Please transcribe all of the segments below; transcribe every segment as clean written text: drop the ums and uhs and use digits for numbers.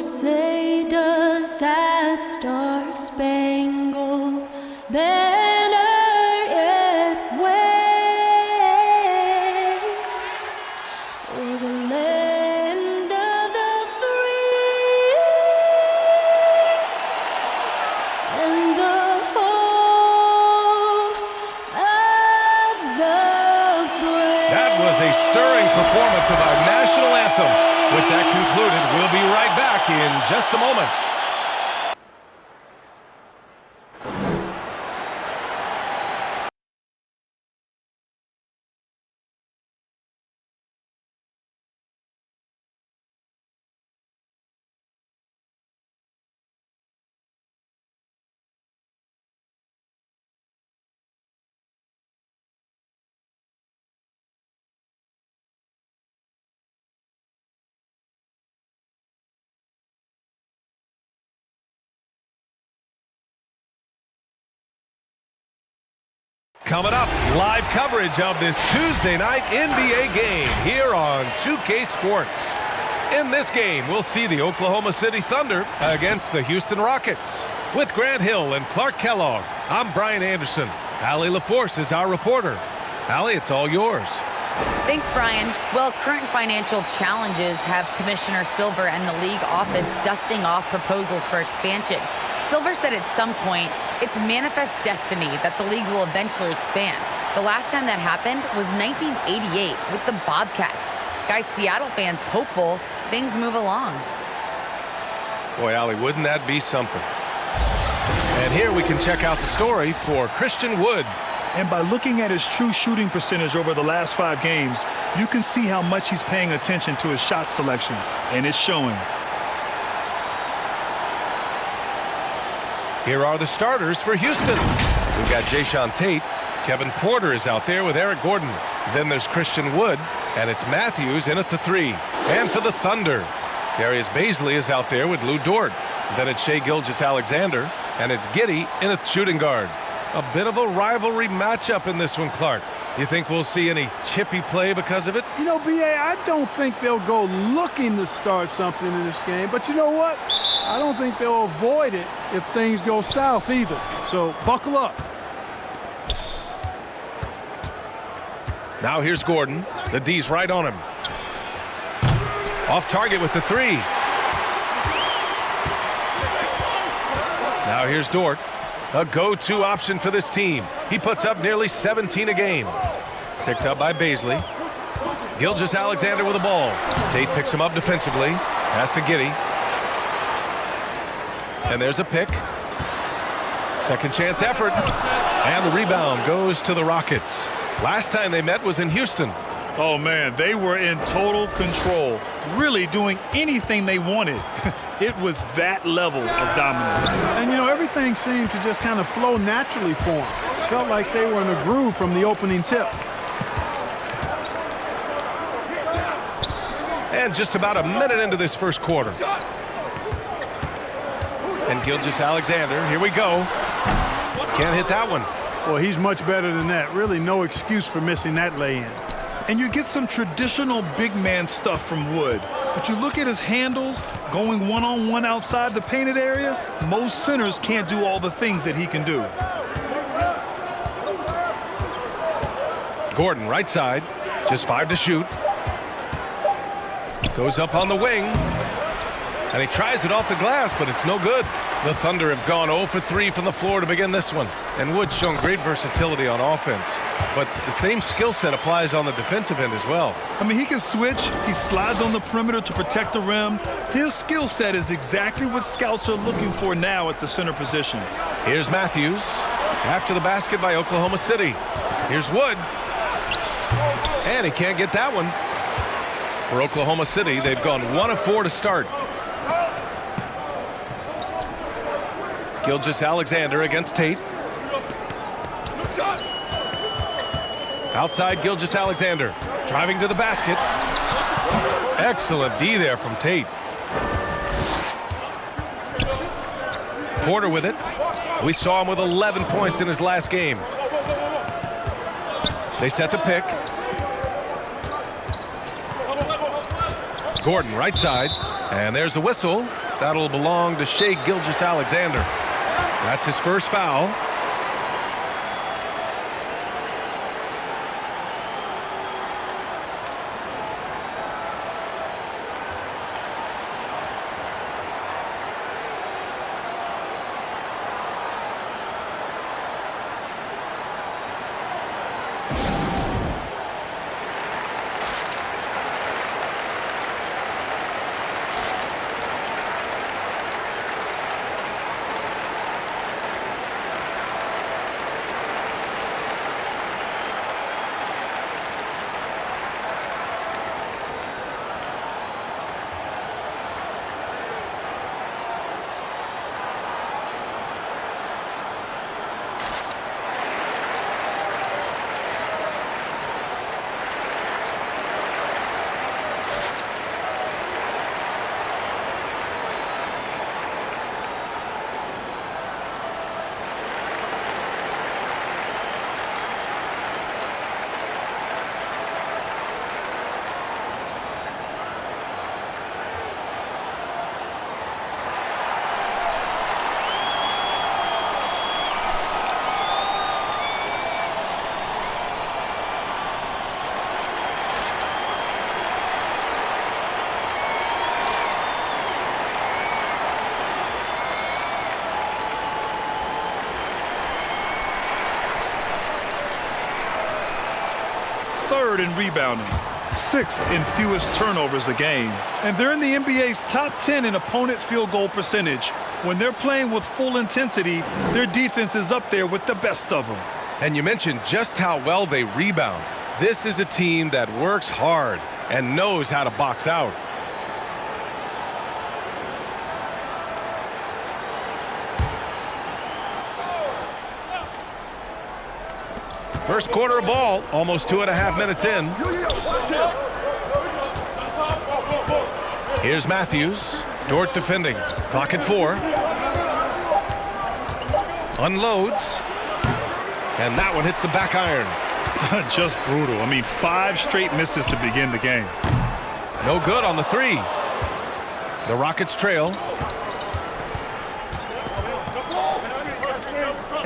say, does that star-spangled banner yet wave o'er the land of the free and the home of the brave? That was a stirring performance of our national anthem. With that concluded, we'll be right back in just a moment. Coming up, live coverage of this Tuesday night NBA game here on 2K Sports. In this game, we'll see the Oklahoma City Thunder against the Houston Rockets. With Grant Hill and Clark Kellogg, I'm Brian Anderson. Allie LaForce is our reporter. Allie, it's all yours. Thanks, Brian. Well, current financial challenges have Commissioner Silver and the league office dusting off proposals for expansion. Silver said at some point, it's manifest destiny that the league will eventually expand. The last time that happened was 1988 with the Bobcats. Guys, Seattle fans hopeful things move along. Boy, Allie, wouldn't that be something? And here we can check out the story for Christian Wood. And by looking at his true shooting percentage over the last 5 games, you can see how much he's paying attention to his shot selection, and it's showing. Here are the starters for Houston. We've got Jae'Sean Tate. Kevin Porter is out there with Eric Gordon. Then there's Christian Wood, and it's Matthews in at the 3. And for the Thunder, Darius Bazley is out there with Lou Dort. Then it's Shai Gilgeous-Alexander, and it's Giddey in at shooting guard. A bit of a rivalry matchup in this one, Clark. You think we'll see any chippy play because of it? You know, B.A., I don't think they'll go looking to start something in this game. But you know what? I don't think they'll avoid it if things go south either. So buckle up. Now here's Gordon. The D's right on him. Off target with the 3. Now here's Dort. A go-to option for this team. He puts up nearly 17 a game. Picked up by Bazley. Gilgeous-Alexander with the ball. Tate picks him up defensively. Pass to Giddey. And there's a pick. Second chance effort. And the rebound goes to the Rockets. Last time they met was in Houston. Oh, man, they were in total control, really doing anything they wanted. It was that level of dominance. And, you know, everything seemed to just kind of flow naturally for them. Felt like they were in a groove from the opening tip. And just about a minute into this first quarter. And Gilgeous-Alexander, here we go. Can't hit that one. Well, he's much better than that. Really no excuse for missing that lay-in. And you get some traditional big man stuff from Wood. But you look at his handles, going one-on-one outside the painted area, most centers can't do all the things that he can do. Gordon, right side, just 5 to shoot. Goes up on the wing. And he tries it off the glass, but it's no good. The Thunder have gone 0 for 3 from the floor to begin this one. And Wood's shown great versatility on offense. But the same skill set applies on the defensive end as well. I mean, he can switch. He slides on the perimeter to protect the rim. His skill set is exactly what scouts are looking for now at the center position. Here's Matthews. After the basket by Oklahoma City. Here's Wood. And he can't get that one. For Oklahoma City, they've gone 1 of 4 to start. Gilgeous-Alexander against Tate. Outside Gilgeous-Alexander. Driving to the basket. Excellent D there from Tate. Porter with it. We saw him with 11 points in his last game. They set the pick. Gordon right side. And there's a whistle. That'll belong to Shai Gilgeous-Alexander. That's his first foul. Third in rebounding, 6th in fewest turnovers a game. And they're in the NBA's top 10 in opponent field goal percentage. When they're playing with full intensity, their defense is up there with the best of them. And you mentioned just how well they rebound. This is a team that works hard and knows how to box out. First quarter of ball, almost 2.5 minutes in. Here's Matthews. Dort defending. Clock at 4. Unloads. And that one hits the back iron. Just brutal. I mean, 5 straight misses to begin the game. No good on the 3. The Rockets trail.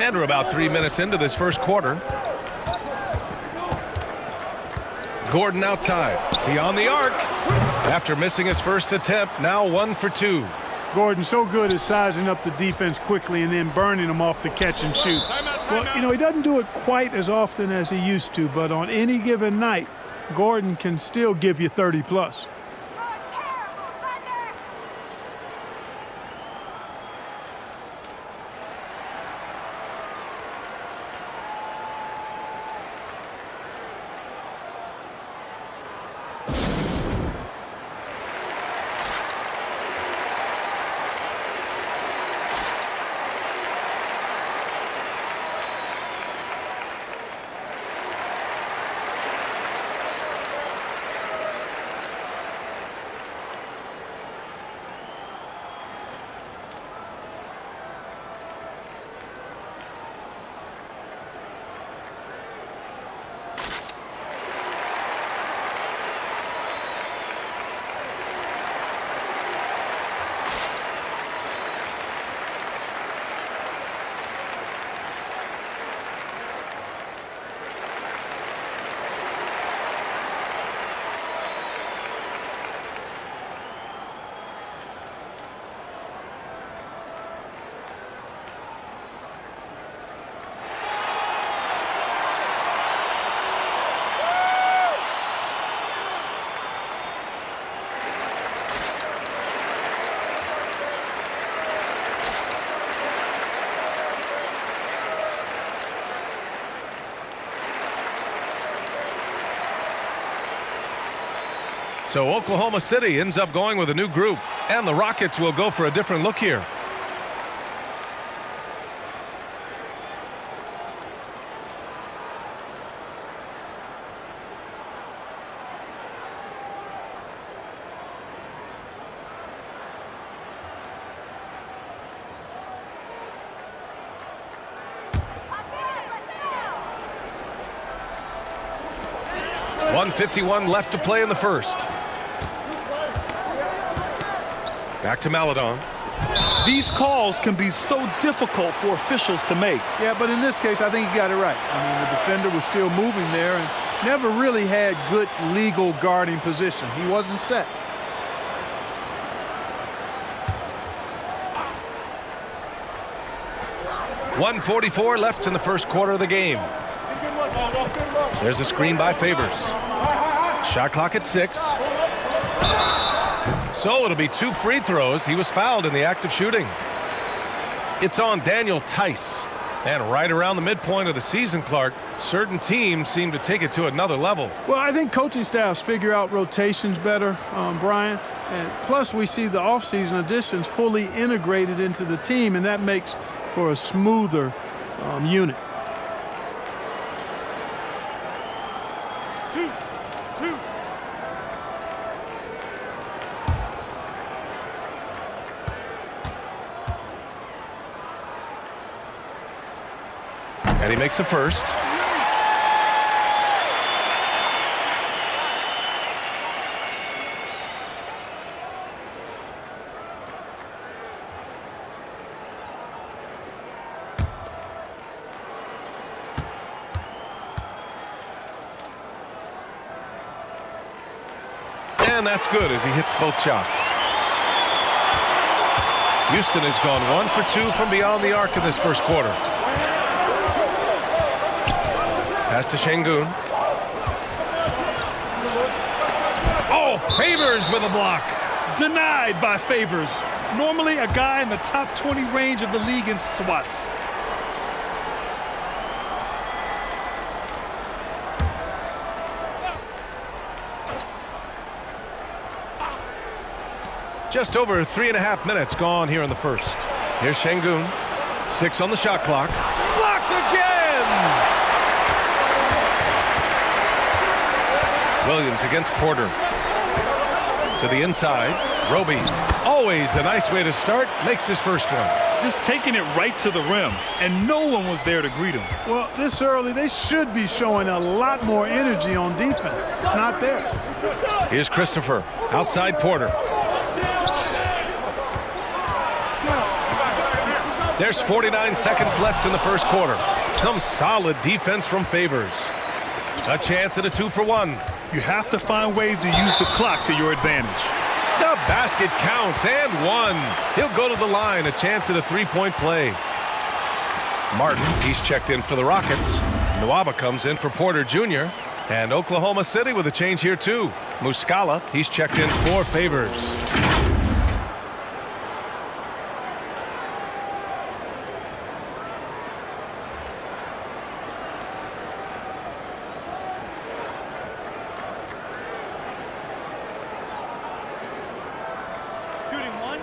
And we're about 3 minutes into this first quarter. Gordon outside, beyond the arc. After missing his first attempt, now 1 for 2. Gordon so good at sizing up the defense quickly and then burning them off the catch and shoot. Well, you know, he doesn't do it quite as often as he used to, but on any given night, Gordon can still give you 30 plus. So Oklahoma City ends up going with a new group, and the Rockets will go for a different look here. .151 left to play in the first. Back to Maledon. These calls can be so difficult for officials to make. Yeah, but in this case, I think he got it right. I mean, the defender was still moving there and never really had good legal guarding position. He wasn't set. .144 left in the first quarter of the game. There's a screen by Favors. Shot clock at 6. So it'll be 2 free throws. He was fouled in the act of shooting. It's on Daniel Tice. And right around the midpoint of the season, Clark, certain teams seem to take it to another level. Well, I think coaching staffs figure out rotations better, Brian. And plus, we see the offseason additions fully integrated into the team, and that makes for a smoother unit. 2. And he makes the first. And that's good as he hits both shots. Houston has gone 1 for 2 from beyond the arc in this first quarter. Pass to Şengün. Oh, Favors with a block. Denied by Favors. Normally a guy in the top 20 range of the league in swats. Just over 3.5 minutes gone here in the first. Here's Şengün. 6 on the shot clock. Blocked again! Williams against Porter. To the inside. Roby. Always a nice way to start. Makes his first one. Just taking it right to the rim, and no one was there to greet him. Well, this early, they should be showing a lot more energy on defense. It's not there. Here's Christopher. Outside Porter. There's 49 seconds left in the first quarter. Some solid defense from Favors. A chance at a 2-for-1. You have to find ways to use the clock to your advantage. The basket counts and 1. He'll go to the line. A chance at a 3-point play. Martin, he's checked in for the Rockets. Nwaba comes in for Porter Jr. And Oklahoma City with a change here too. Muscala, he's checked in for Favors. Shooting 1.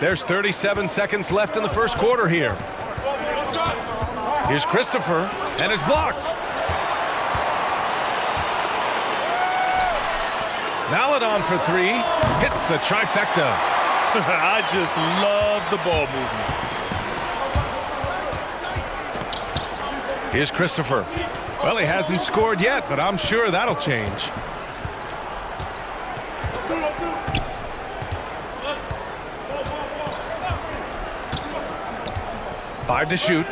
There's 37 seconds left in the first quarter here. Here's Christopher, and is blocked. Maledon for 3, hits the trifecta. I just love the ball movement. Here's Christopher. Well, he hasn't scored yet, but I'm sure that'll change. Five to shoot.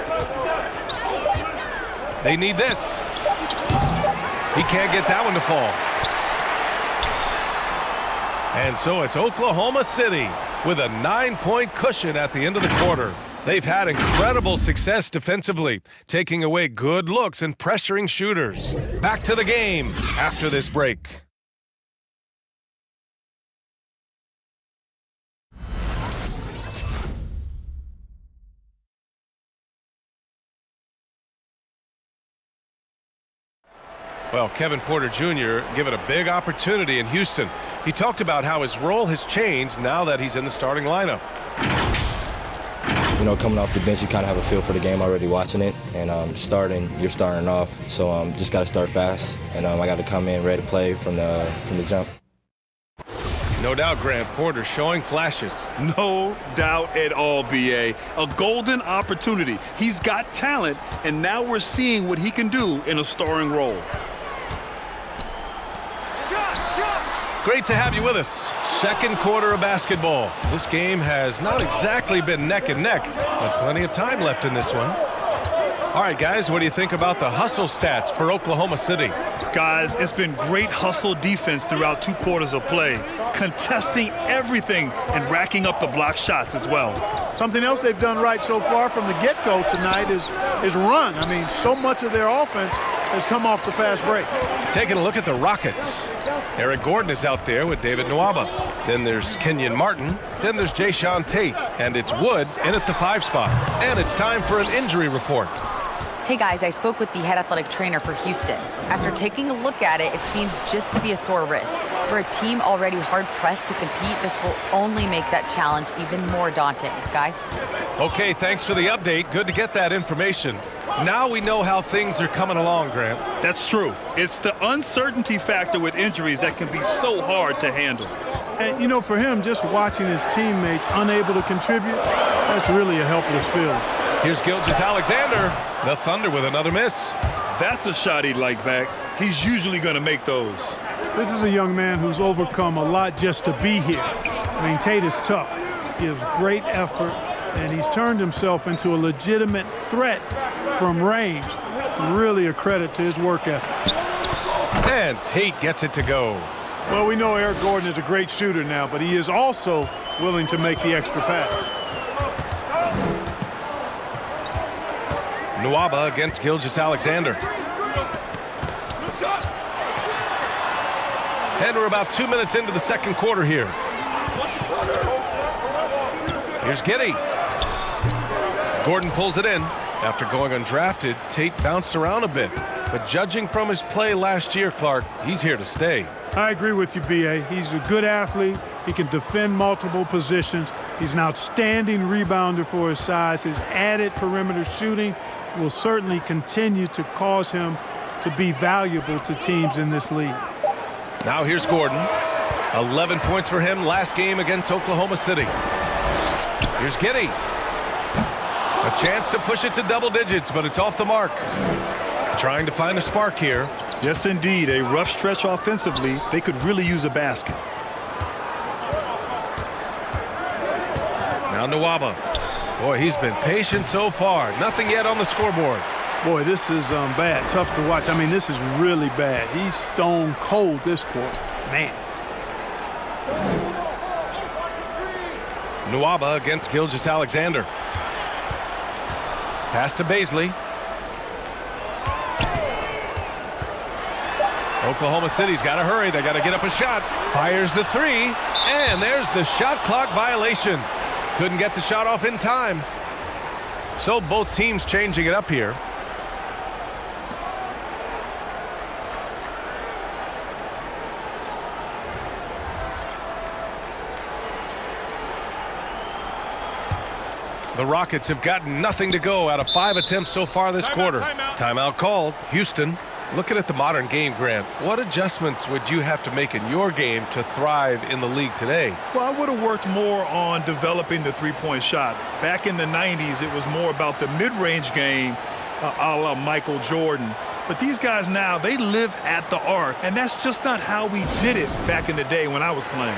They need this. He can't get that one to fall. And so it's Oklahoma City with a 9-point cushion at the end of the quarter. They've had incredible success defensively, taking away good looks and pressuring shooters. Back to the game after this break. Well, Kevin Porter Jr. given a big opportunity in Houston. He talked about how his role has changed now that he's in the starting lineup. You know, coming off the bench, you kind of have a feel for the game already watching it. And you're starting off. So just got to start fast. And I got to come in ready to play from the jump. No doubt Grant Porter showing flashes. No doubt at all, B.A. A golden opportunity. He's got talent, and now we're seeing what he can do in a starring role. Great to have you with us. Second quarter of basketball. This game has not exactly been neck and neck, but plenty of time left in this one. All right, guys, what do you think about the hustle stats for Oklahoma City? Guys, it's been great hustle defense throughout 2 quarters of play, contesting everything and racking up the block shots as well. Something else they've done right so far from the get-go tonight is run. I mean, so much of their offense has come off the fast break. Taking a look at the Rockets. Eric Gordon is out there with David Nwaba. Then there's Kenyon Martin. Then there's Jayshawn Tate. And it's Wood in at the 5 spot. And it's time for an injury report. Hey guys, I spoke with the head athletic trainer for Houston. After taking a look at it, it seems just to be a sore wrist. For a team already hard-pressed to compete, this will only make that challenge even more daunting. Guys? Okay, thanks for the update. Good to get that information. Now we know how things are coming along, Grant. That's true. It's the uncertainty factor with injuries that can be so hard to handle. And, you know, for him, just watching his teammates unable to contribute, that's really a helpless feeling. Here's Gilgeous-Alexander. The Thunder with another miss. That's a shot he'd like back. He's usually going to make those. This is a young man who's overcome a lot just to be here. I mean, Tate is tough. He has great effort, and he's turned himself into a legitimate threat from range. Really a credit to his work ethic. And Tate gets it to go. Well, we know Eric Gordon is a great shooter now, but he is also willing to make the extra pass. Nwaba against Gilgeous-Alexander. And we're about 2 minutes into the second quarter here. Here's Giddey. Gordon pulls it in. After going undrafted, Tate bounced around a bit. But judging from his play last year, Clark, he's here to stay. I agree with you, B.A. He's a good athlete. He can defend multiple positions. He's an outstanding rebounder for his size. His added perimeter shooting will certainly continue to cause him to be valuable to teams in this league. Now here's Gordon. 11 points for him last game against Oklahoma City. Here's Giddey. A chance to push it to double digits, but it's off the mark. Trying to find a spark here. Yes, indeed. A rough stretch offensively. They could really use a basket. Now Nwaba. Boy, he's been patient so far. Nothing yet on the scoreboard. Boy, this is bad. Tough to watch. I mean, this is really bad. He's stone cold this quarter. Man. Nwaba against Gilgeous-Alexander. Pass to Baisley. Oklahoma City's got to hurry. They got to get up a shot. Fires the 3, and there's the shot clock violation. Couldn't get the shot off in time. So both teams changing it up here. The Rockets have gotten nothing to go out of 5 attempts so far this quarter. Timeout called. Houston. Looking at the modern game, Grant, what adjustments would you have to make in your game to thrive in the league today? Well, I would have worked more on developing the three-point shot. Back in the 90s, it was more about the mid-range game, a la Michael Jordan. But these guys now, they live at the arc, and that's just not how we did it back in the day when I was playing.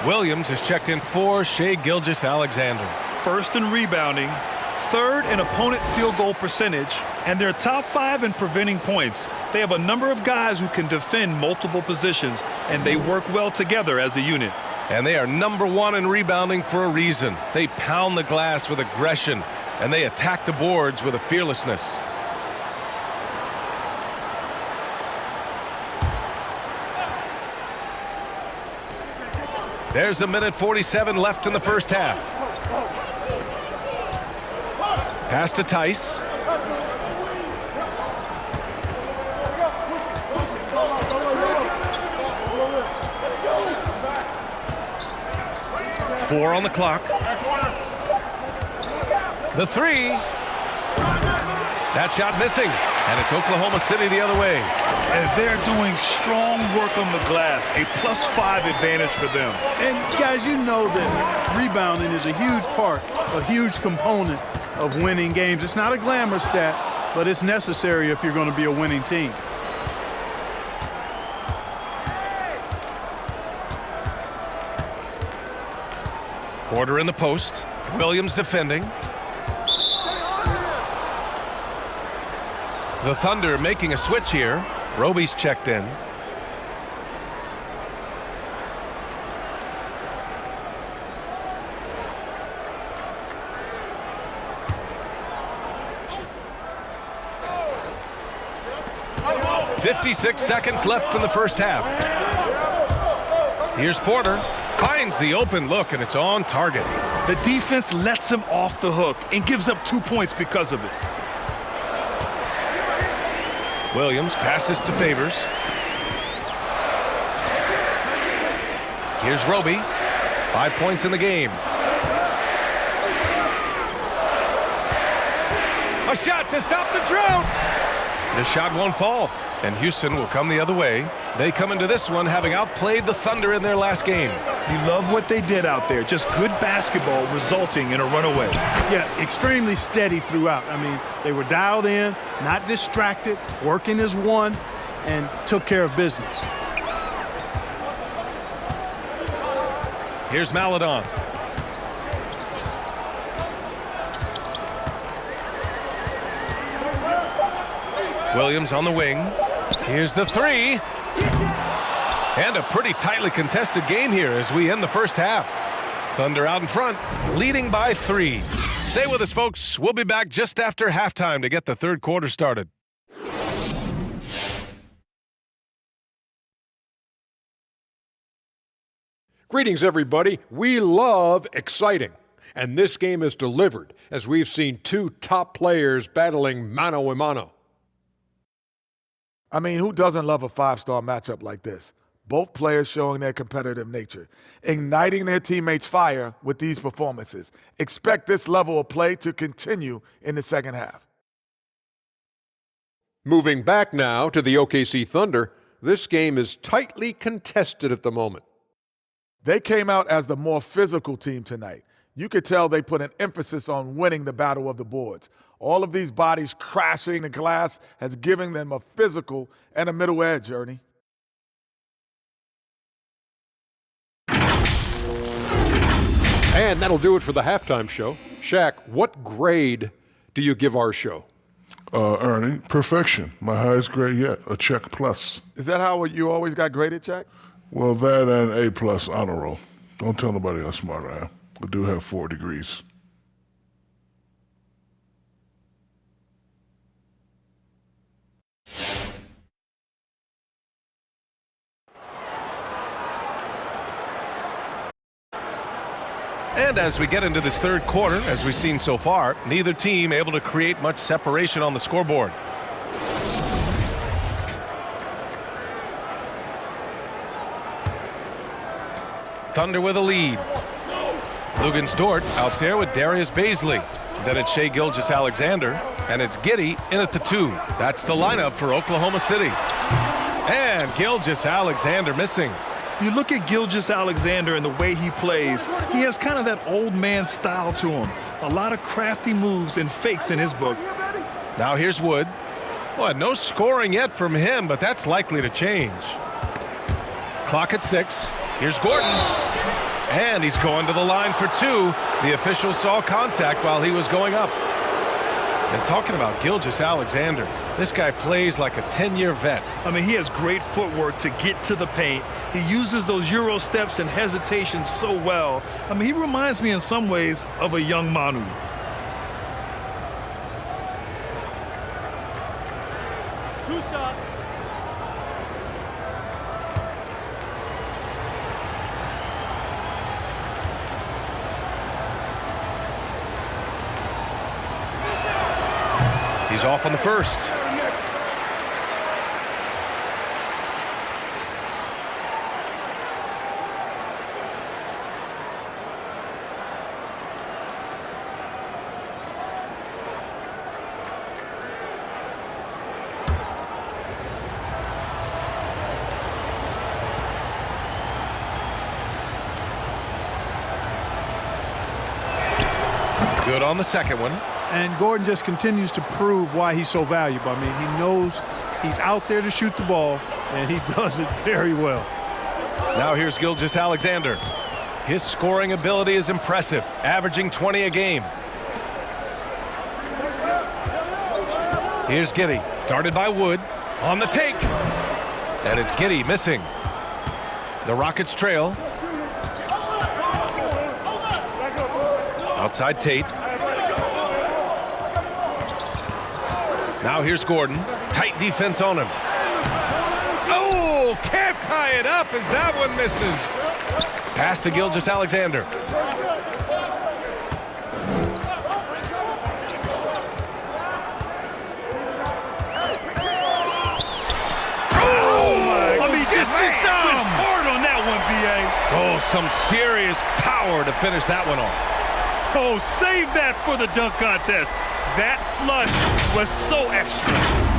Williams is checked in for Shai Gilgeous-Alexander. First in rebounding, third in opponent field goal percentage, and they're top 5 in preventing points. They have a number of guys who can defend multiple positions, and they work well together as a unit. And they are number 1 in rebounding for a reason. They pound the glass with aggression, and they attack the boards with a fearlessness. There's a minute 47 left in the first half. Pass to Tice. Four on the clock. The three. That shot missing. And it's Oklahoma City the other way. And they're doing strong work on the glass, a +5 advantage for them. And guys, you know that rebounding is a huge part, a huge component of winning games. It's not a glamour stat, but it's necessary if you're going to be a winning team. Porter in the post. Williams defending. The Thunder making a switch here. Roby's checked in. .56 seconds left in the first half. Here's Porter. Finds the open look, and it's on target. The defense lets him off the hook and gives up 2 points because of it. Williams passes to Favors. Here's Roby. 5 points in the game. A shot to stop the drought. The shot won't fall, and Houston will come the other way. They come into this one having outplayed the Thunder in their last game. You love what they did out there. Just good basketball resulting in a runaway. Yeah, extremely steady throughout. I mean, they were dialed in, not distracted, working as one, and took care of business. Here's Maledon. Williams on the wing. Here's the three. And a pretty tightly contested game here as we end the first half. Thunder out in front, leading by 3. Stay with us, folks. We'll be back just after halftime to get the third quarter started. Greetings, everybody. We love exciting. And this game is delivered as we've seen 2 top players battling mano a mano. I mean, who doesn't love a 5-star matchup like this? Both players showing their competitive nature, igniting their teammates' fire with these performances. Expect this level of play to continue in the second half. Moving back now to the OKC Thunder, this game is tightly contested at the moment. They came out as the more physical team tonight. You could tell they put an emphasis on winning the battle of the boards. All of these bodies crashing the glass has given them a physical and a middle edge, Ernie. And that'll do it for the halftime show. Shaq, what grade do you give our show? Ernie, perfection. My highest grade yet, a check plus. Is that how you always got graded, Jack? Well, that and A+ honor roll. Don't tell nobody how smart I am. I do have 4 degrees. And as we get into this third quarter, as we've seen so far, neither team able to create much separation on the scoreboard. Thunder with a lead. Luguentz-Dort out there with Darius Bazley. Then it's Shai Gilgeous-Alexander, and it's Giddey in at the 2. That's the lineup for Oklahoma City. And Gilgeous-Alexander missing. You look at Gilgeous-Alexander and the way he plays, he has kind of that old man style to him. A lot of crafty moves and fakes in his book. Now here's Wood. Well, no scoring yet from him, but that's likely to change. Clock at 6. Here's Gordon. And he's going to the line for two. The official saw contact while he was going up. And talking about Gilgeous-Alexander, this guy plays like a 10-year vet. I mean, he has great footwork to get to the paint. He uses those Euro steps and hesitation so well. I mean, he reminds me in some ways of a young Manu. Two-shot. He's off on the first. Good on the second one. And Gordon just continues to prove why he's so valuable. I mean, he knows he's out there to shoot the ball, and he does it very well. Now here's Gilgeous-Alexander. His scoring ability is impressive, averaging 20 a game. Here's Giddey, guarded by Wood, on the take. And it's Giddey missing. The Rockets trail. Outside Tate. Now here's Gordon. Tight defense on him. Oh, can't tie it up as that one misses. Pass to Gilgeous-Alexander. Oh, my. I mean, just went hard on that one, B.A. Oh, some serious power to finish that one off. Oh, save that for the dunk contest. That flush was so extra.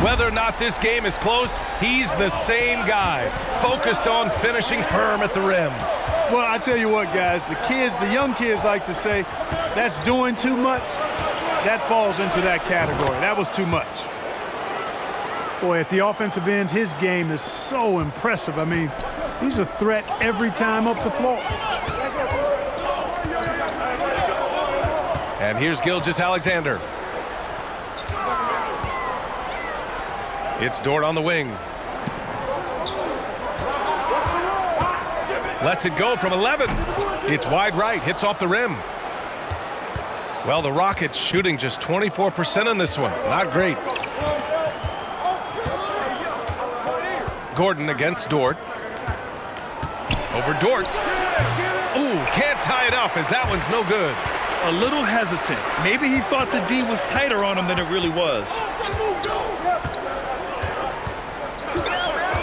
Whether or not this game is close, he's the same guy, focused on finishing firm at the rim. Well, I tell you what, guys, the young kids like to say, that's doing too much. That falls into that category. That was too much. Boy, at the offensive end, his game is so impressive. I mean, he's a threat every time up the floor. And here's Gilgeous-Alexander. It's Dort on the wing. Lets it go from 11. It's wide right, hits off the rim. Well, the Rockets shooting just 24% in this one. Not great. Gordon against Dort. Over Dort. Ooh, can't tie it up as that one's no good. A little hesitant. Maybe he thought the D was tighter on him than it really was.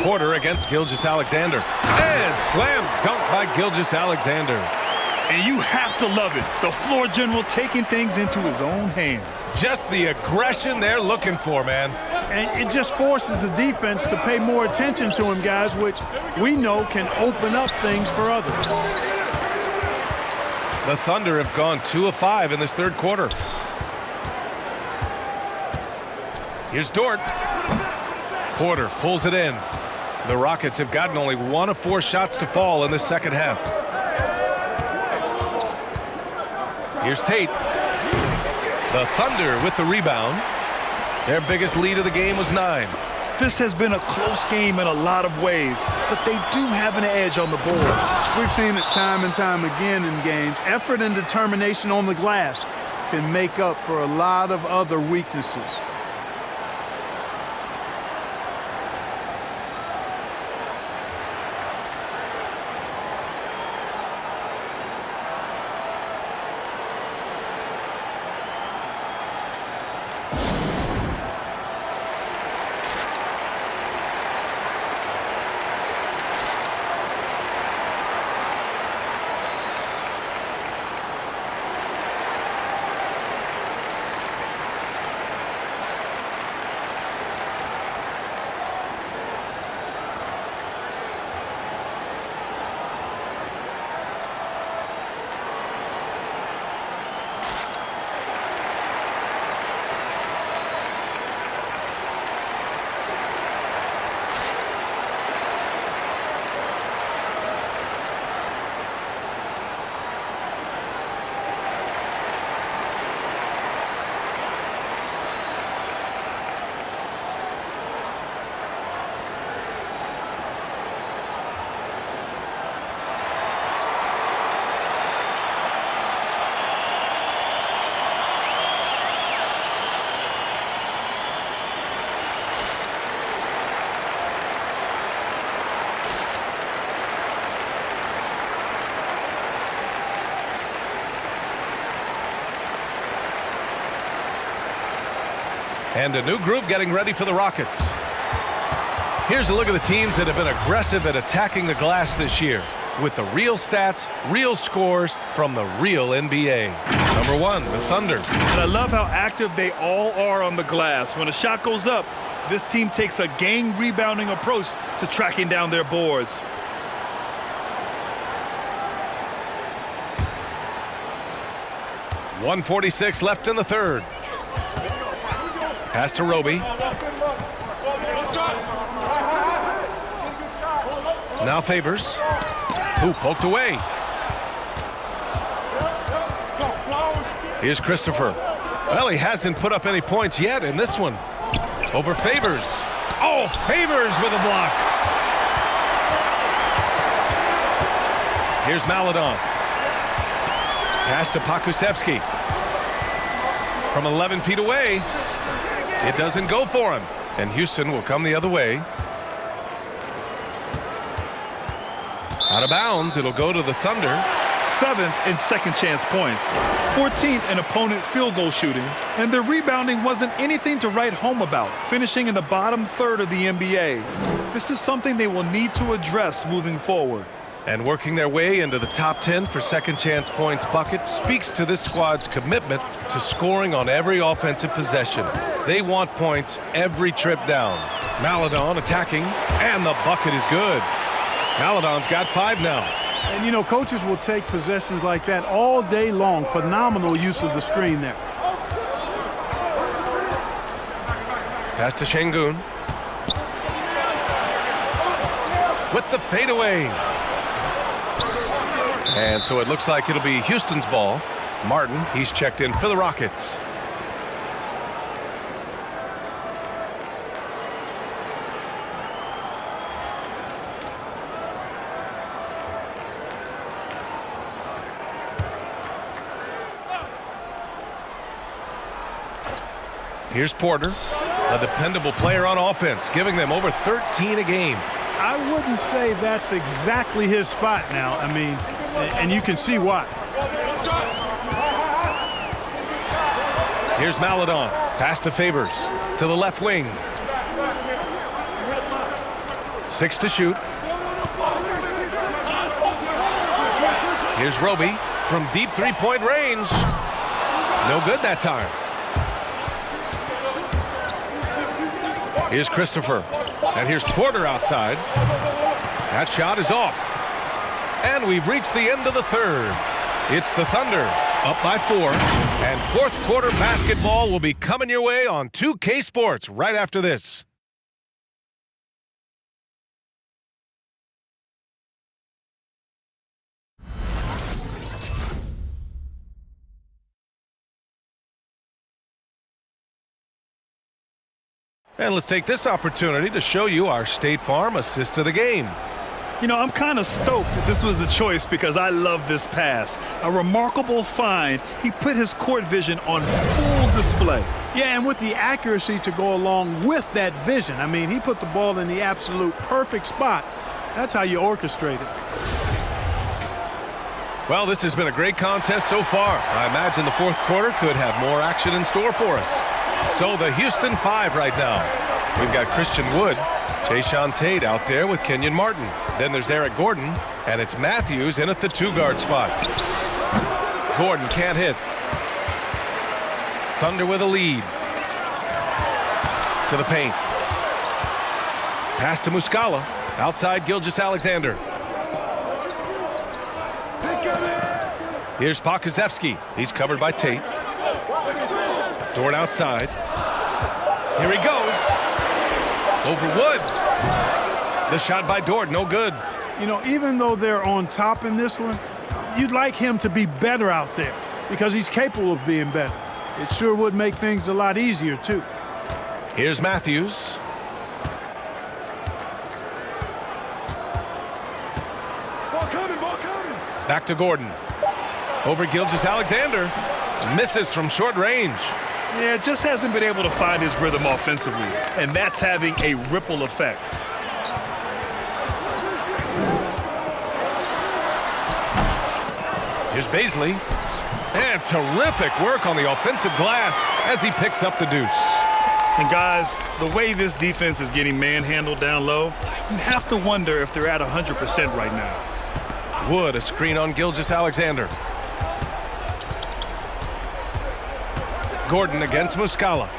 Porter against Gilgeous-Alexander. And slams dunk by Gilgeous-Alexander. And you have to love it. The floor general taking things into his own hands. Just the aggression they're looking for, man. And it just forces the defense to pay more attention to him, guys, which we know can open up things for others. The Thunder have gone 2 of 5 in this third quarter. Here's Dort. Porter pulls it in. The Rockets have gotten only 1 of 4 shots to fall in the second half. Here's Tate. The Thunder with the rebound. Their biggest lead of the game was 9. This has been a close game in a lot of ways, but they do have an edge on the boards. We've seen it time and time again in games. Effort and determination on the glass can make up for a lot of other weaknesses. And a new group getting ready for the Rockets. Here's a look at the teams that have been aggressive at attacking the glass this year, with the real stats, real scores from the real NBA. Number 1, the Thunder. And I love how active they all are on the glass. When a shot goes up, this team takes a game rebounding approach to tracking down their boards. .146 left in the third. Pass to Roby. Now Favors. Who poked away. Here's Christopher. Well, he hasn't put up any points yet in this one. Over Favors. Oh, Favors with a block. Here's Maledon. Pass to Pokusevski. From 11 feet away. It doesn't go for him. And Houston will come the other way. Out of bounds, it'll go to the Thunder. 7th in second chance points. 14th in opponent field goal shooting. And their rebounding wasn't anything to write home about, finishing in the bottom third of the NBA. This is something they will need to address moving forward. And working their way into the top 10 for second chance points bucket speaks to this squad's commitment to scoring on every offensive possession. They want points every trip down. Maledon attacking, and the bucket is good. Maledon's got 5 now. And, you know, coaches will take possessions like that all day long. Phenomenal use of the screen there. Pass to Şengün. With the fadeaway. And so it looks like it'll be Houston's ball. Martin, he's checked in for the Rockets. Here's Porter, a dependable player on offense, giving them over 13 a game. I wouldn't say that's exactly his spot now. I mean, and you can see why. Here's Maledon. Pass to Favors. To the left wing. 6 to shoot. Here's Roby from deep three-point range. No good that time. Here's Christopher. And here's Porter outside. That shot is off. And we've reached the end of the third. It's the Thunder up by 4. And fourth quarter basketball will be coming your way on 2K Sports right after this. And let's take this opportunity to show you our State Farm assist of the game. You know, I'm kind of stoked that this was a choice because I love this pass. A remarkable find. He put his court vision on full display. Yeah, and with the accuracy to go along with that vision. I mean, he put the ball in the absolute perfect spot. That's how you orchestrate it. Well, this has been a great contest so far. I imagine the fourth quarter could have more action in store for us. So the Houston 5 right now. We've got Christian Wood, Jae'Sean Tate out there with Kenyon Martin. Then there's Eric Gordon, and it's Matthews in at the 2-guard spot. Gordon can't hit. Thunder with a lead. To the paint. Pass to Muscala. Outside Gilgeous-Alexander. Here's Pokusevski. He's covered by Tate. Dort outside. Here he goes. Over Wood. The shot by Dort, no good. You know, even though they're on top in this one, you'd like him to be better out there because he's capable of being better. It sure would make things a lot easier, too. Here's Matthews. Ball coming. Back to Gordon. Over Gilgeous-Alexander. Misses from short range. Yeah, just hasn't been able to find his rhythm offensively, and that's having a ripple effect. Here's Bazley. And terrific work on the offensive glass as he picks up the deuce. And guys, the way this defense is getting manhandled down low, you have to wonder if they're at 100% right now. Wood, a screen on Gilgeous-Alexander. Gordon against Muscala.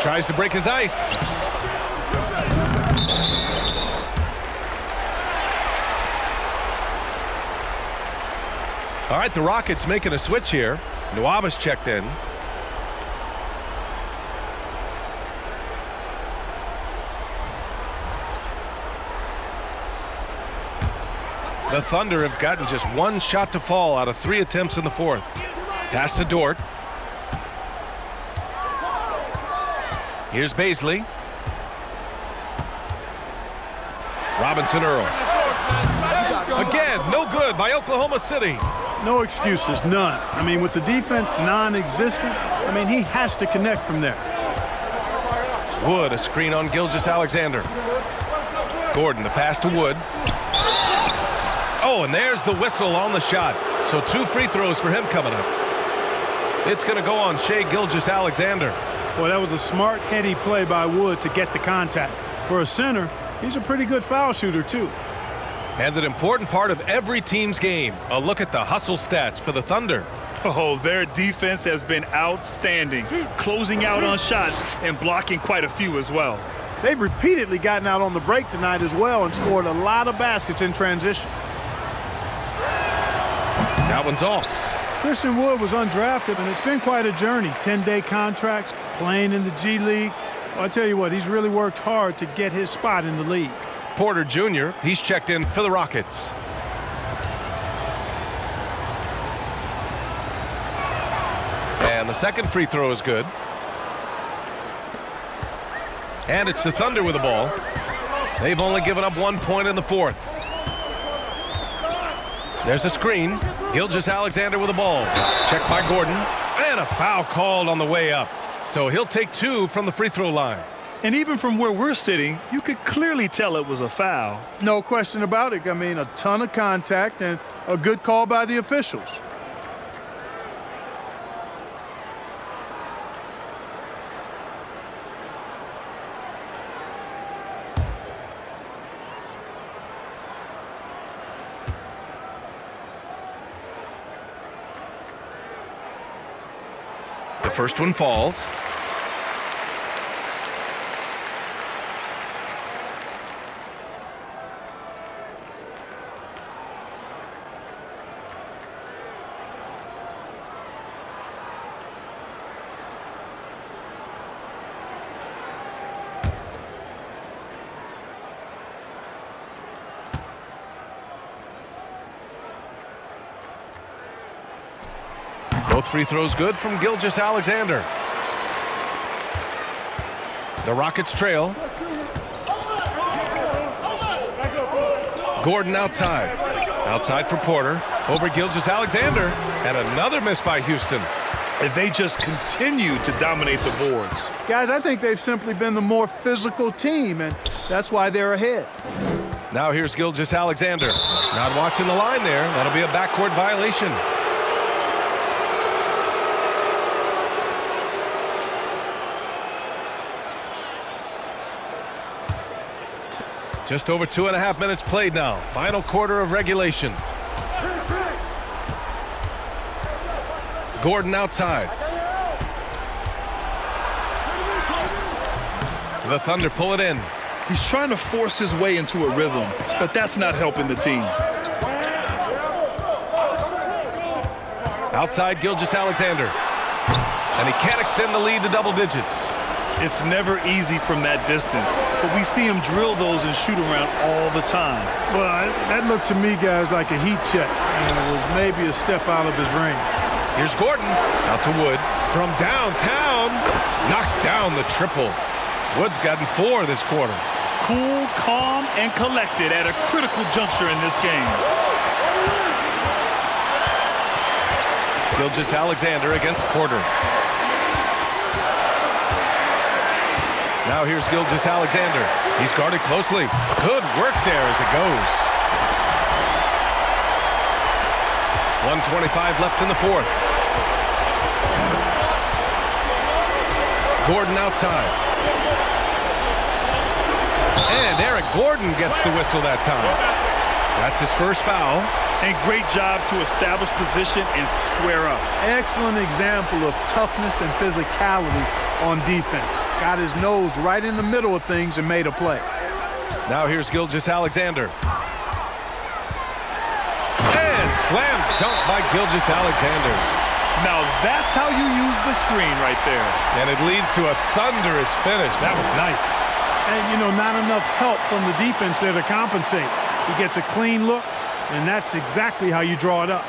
Tries to break his ice. All right, the Rockets making a switch here. Nuaba's checked in. The Thunder have gotten just one shot to fall out of 3 attempts in the fourth. Pass to Dort. Here's Baisley. Robinson Earl. Again, no good by Oklahoma City. No excuses, none. I mean, with the defense non-existent, I mean, he has to connect from there. Wood, a screen on Gilgeous-Alexander. Gordon, the pass to Wood. Oh, and there's the whistle on the shot. So 2 free throws for him coming up. It's going to go on Shai Gilgeous-Alexander. Well, that was a smart, heady play by Wood to get the contact. For a center, he's a pretty good foul shooter, too. And an important part of every team's game. A look at the hustle stats for the Thunder. Oh, their defense has been outstanding, closing out on shots and blocking quite a few as well. They've repeatedly gotten out on the break tonight as well and scored a lot of baskets in transition. That one's off. Christian Wood was undrafted, and it's been quite a journey. 10-day contracts, playing in the G League. Well, I tell you what, he's really worked hard to get his spot in the league. Porter Jr., he's checked in for the Rockets. And the second free throw is good. And it's the Thunder with the ball. They've only given up 1 point in the fourth. There's a screen. Gilgeous-Alexander with the ball. Checked by Gordon. And a foul called on the way up. So he'll take 2 from the free throw line. And even from where we're sitting, you could clearly tell it was a foul. No question about it. I mean, a ton of contact and a good call by the officials. The first one falls. Both free throws good from Gilgeous-Alexander. The Rockets trail. Gordon outside. Outside for Porter. Over Gilgeous-Alexander. And another miss by Houston. And they just continue to dominate the boards. Guys, I think they've simply been the more physical team, and that's why they're ahead. Now here's Gilgeous-Alexander. Not watching the line there. That'll be a backcourt violation. Just over 2.5 minutes played now. Final quarter of regulation. Gordon outside. The Thunder pull it in. He's trying to force his way into a rhythm, but that's not helping the team. Outside Gilgeous-Alexander. And he can't extend the lead to double digits. It's never easy from that distance, but we see him drill those and shoot around all the time. Well, that looked to me, guys, like a heat check, and it was maybe a step out of his range. Here's Gordon. Out to Wood. From downtown. Knocks down the triple. Wood's gotten 4 this quarter. Cool, calm, and collected at a critical juncture in this game. Gilgeous-Alexander against Porter. Now here's Gilgeous-Alexander. He's guarded closely. Good work there as it goes. 1:25 left in the fourth. Gordon outside. And Eric Gordon gets the whistle that time. That's his first foul. And great job to establish position and square up. Excellent example of toughness and physicality on defense. Got his nose right in the middle of things and made a play. Now here's Gilgeous-Alexander. And slam dunk by Gilgeous-Alexander. Now that's how you use the screen right there. And it leads to a thunderous finish. That was nice. And, you know, not enough help from the defense there to compensate. He gets a clean look, and that's exactly how you draw it up.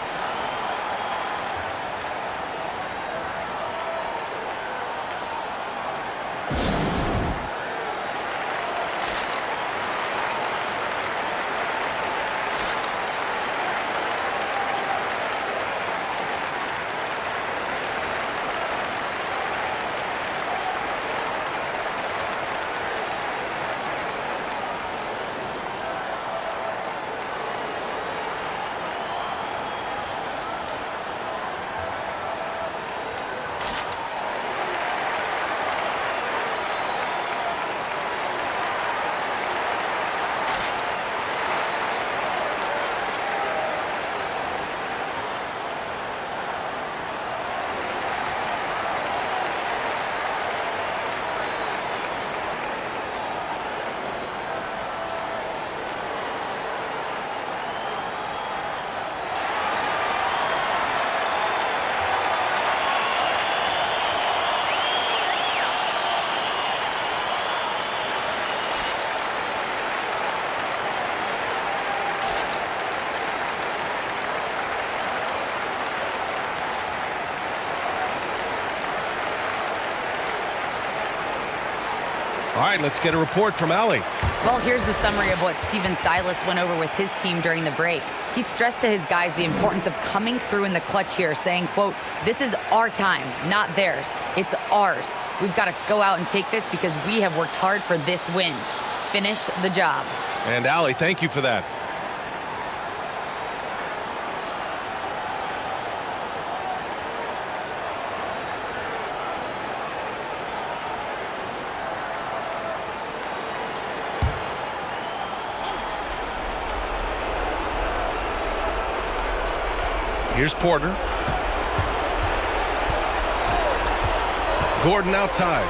All right, let's get a report from Allie. Well, here's the summary of what Stephen Silas went over with his team during the break. He stressed to his guys the importance of coming through in the clutch here, saying, quote, "This is our time, not theirs. It's ours. We've got to go out and take this because we have worked hard for this win. Finish the job." And Allie, thank you for that. Here's Porter. Gordon outside.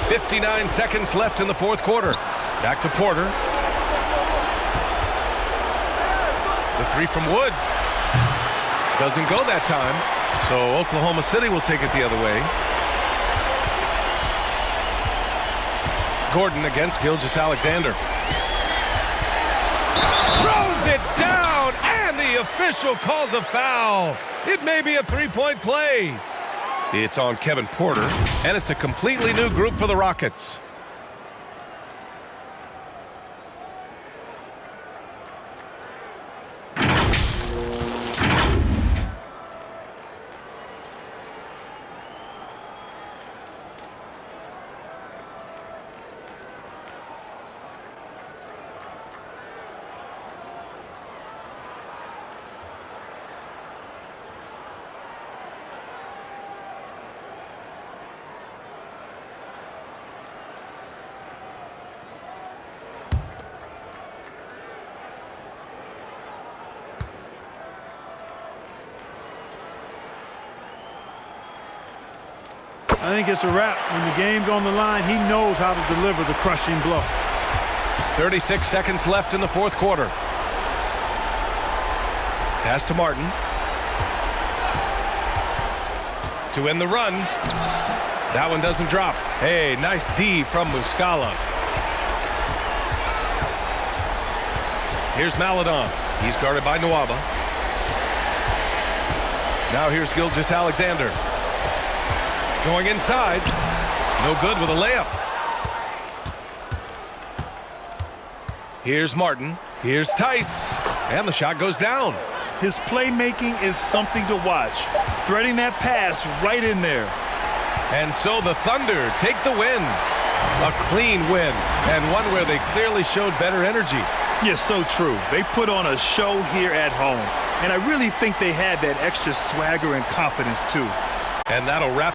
59 seconds left in the fourth quarter. Back to Porter. The three from Wood. Doesn't go that time. So Oklahoma City will take it the other way. Gordon against Gilgeous-Alexander. Throws it down, and the official calls a foul. It may be a three-point play. It's on Kevin Porter, and it's a completely new group for the Rockets. I think it's a wrap. When the game's on the line, he knows how to deliver the crushing blow. 36 seconds left in the fourth quarter. Pass to Martin. To end the run. That one doesn't drop. Hey, nice D from Muscala. Here's Maledon. He's guarded by Nwaba. Now here's Gilgeous-Alexander. Going inside. No good with a layup. Here's Martin. Here's Tice. And the shot goes down. His playmaking is something to watch. Threading that pass right in there. And so the Thunder take the win. A clean win, and one where they clearly showed better energy. Yes, so true. They put on a show here at home. And I really think they had that extra swagger and confidence, too. And that'll wrap